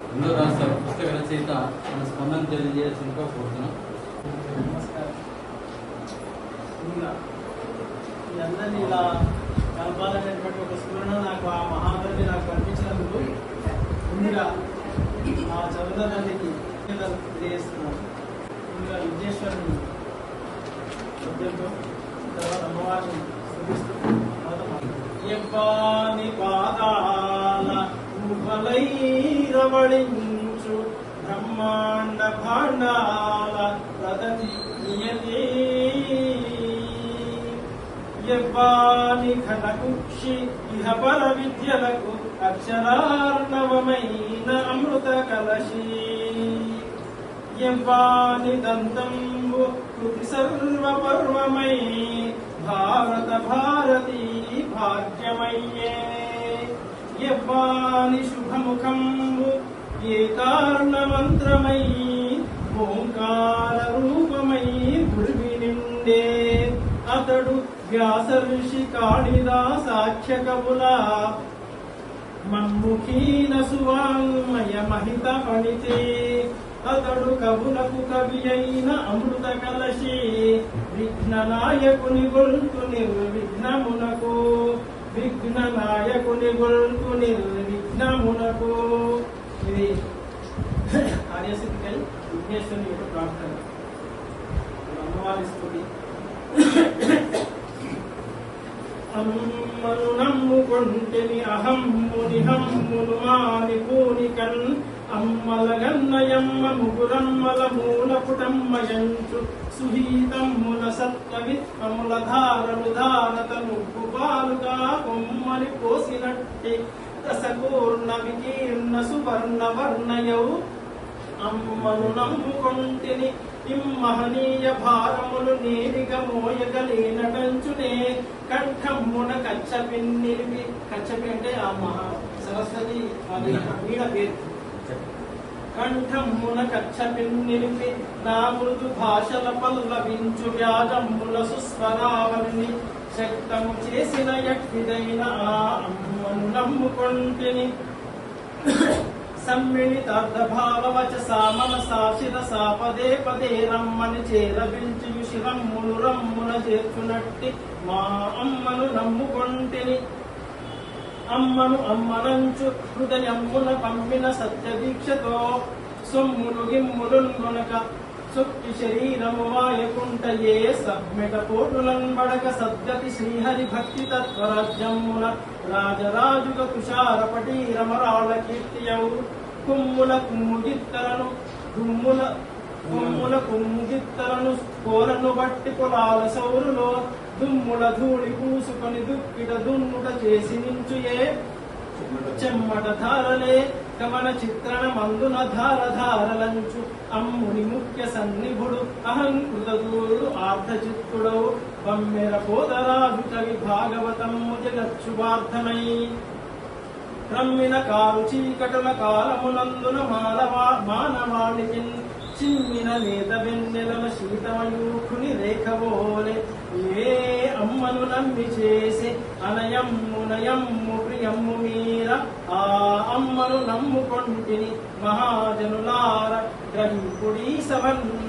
రెండో రాష్ట్ర పుస్తక రచయిత మన స్పందన తెలియజేయాల్సిందిగా కోరుతున్నాం. నమస్కారం. మీ అందరినీ ఇలా కలపాలనేటువంటి ఒక స్ఫురణ నాకు ఆ మహాకవి నాకు కనిపించినందుకు ముందుగా ఆ చదువుదానికి తెలియజేస్తున్నాను. ముందుగా విద్యేశ్వరుని శబ్దంతో తర్వాత అమ్మవారిని స్థుతిస్తూ యవ్వాని పాదాల రవళించు బ్రహ్మాండ భాండాల ప్రదతి నియతి యవ్వాని ఘనకుక్షి ఇహ పర విద్యలకు అక్షరార్ణవమైన అమృత కలశీ యవ్వాని దంతంబు కృతి సర్వపర్వమై భారత భారతీ భాగ్యమయ్యే యవ్వాని శుభముఖంబు ఏకార్ణ మంత్రమై ఓంకార రూపమై భువి నిండే అతడు వ్యాస ఋషి కాళిదాసాఖ్య కవుల మన్ముఖీన సువాంగ్మయ మహిత పణితే అతడు కవులకు కవి అయిన అమృత కలశి విఘ్న నాయకుని గొల్తు నిర్విఘ్నమునకు విఘ్న నాయకుని గొల్తు నిర్విఘ్నమునకు. ఇది కార్యసిద్ధికై విఘ్నేశ్వరుని యొక్క ప్రార్థన. అమ్మవారి స్తుతి. అమ్మను నమ్ముకొంటిని అహమ్ముని హమ్మును మాని పూనికన్ అమ్మలగన్నయమ్మ ముగురమ్మల మూల పుటమ్మయంచు సుహీతమ్ముల సత్వవిత్వముల ధారలు ధారతను పాలుగా కొమ్మని పోసినట్టి రసపూర్ణ వికీర్ణ సువర్ణ వర్ణయౌ అమ్మను నమ్ముకొంటిని ఇమ్మహనీయ భారములు నేరిగా మోయగలేనటంచునే కంఠమ్మున కచ్చపిన్నిలిపి కచ్చపి అంటే ఆ మహా సరస్వతి వీణ పేరు. కంఠమ్మున కచ్చపిన్నిలిపి నా మృదు భాషల పల్లవించు వ్యాజమ్ముల సుస్వరావళిని శక్తము చేసిన యక్షిదైన ఆ అమ్మను నమ్ముకొంటిని సమ్మిళితార్థభావవచ సామనసా శిరసా పదే పదే రమ్మని చేరవించు శిరమ్మును రమ్మున చేర్చునట్టి మా అమ్మను నమ్ముకొంటిని అమ్మను అమ్మనంచు హృదయమ్మున పంపిన సత్య దీక్షతో సొమ్ములు గిమ్ములున్గొనక సొక్కి శరీరము వాయకుంటయే సబ్మెట పోటులన్ బడక సద్గతి శ్రీహరి భక్తి తత్వరాజ్యమున రాజరాజుగ తుషార పటీరమరాళ కీర్తియౌ కుమ్ముల కుమ్ముగిత్తలను కుమ్ముల కుమ్ముగిత్తలను కోలను బట్టి పొలాల సౌరులో దుమ్ముల ధూళి పూసుకొని దుక్కిట దున్నుట చేసి నించుయే చెమ్మట ధారలే గమన చిత్రణ మందున ధార ధారలంచు అమ్ముని ముఖ్య సన్నిభుడు అహంకృత దూరుడు ఆర్ధచిత్తుడవు బమ్మెర పోదరాజు కవి భాగవతము జగచ్చువార్థమై రమ్మిన కారు చీకటుల కాలమునందున మానవాళికి చిమ్మిన నేత వెన్నెలల శీతమయూఖుని రేఖవోలే ఏ అమ్మను నమ్మి చేసి అనయమ్ము ప్రియమ్ము మీర ఆ అమ్మను నమ్ముకొంటిని మహాజనులార గ్రహింపుడీ సవన్న